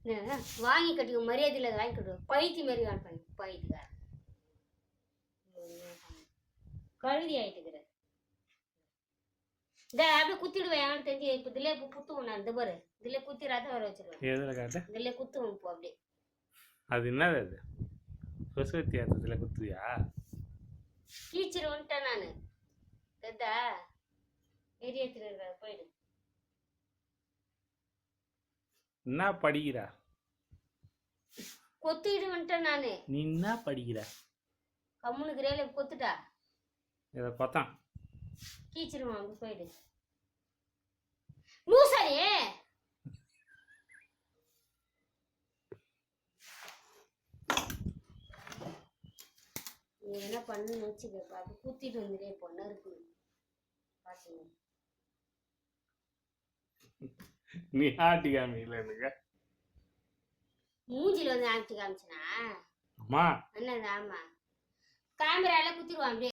வாங்கி கட்டிக்க மரியாதையில் அதை வாங்கி கட்டுவோம். பைத்தி மாரி வாங்க பைத்திக்கார கழுதி ஆயிட்டுக்கிற. இந்த அப்படியே குத்திடுவேன். அவனு தெரிஞ்சு இப்போ இதுல குத்துவோம். நான் இந்த பாரு இதுல குத்தி ரத்தம் வர வச்சிருவேன். இதுல குத்துவோம் இப்போ அப்படியே. அது என்னது? அது சொசைட்டி அர்த்தத்தில் குத்துவியா? டீச்சர் வந்துட்டேன் நான். தெரிதா? ஏரியாத்தில் இருக்கிற போயிடு. என்ன படிக்கிறா? கொத்திட்டு வந்துட்டேன் நானு. நீ என்ன படிக்கிற? கம்முனுக்கு ரேல கொத்துட்டா. இதை கொத்தான் கீச்சிருவான். அப்படி போயிடு. லூசாரி நீ என்ன பண்ணுன்னு வச்சுக்க. அப்படி குத்திட்டு வந்துடே பொண்ணு இருக்கு பாத்துங்க. நீ ஆட்டி காமிக்கல எனக்கு. மூஞ்சில வந்து ஆட்டி காமிச்சனா? அம்மா என்னது? ஆமா கேமரால குத்திடுவான் அப்படியே.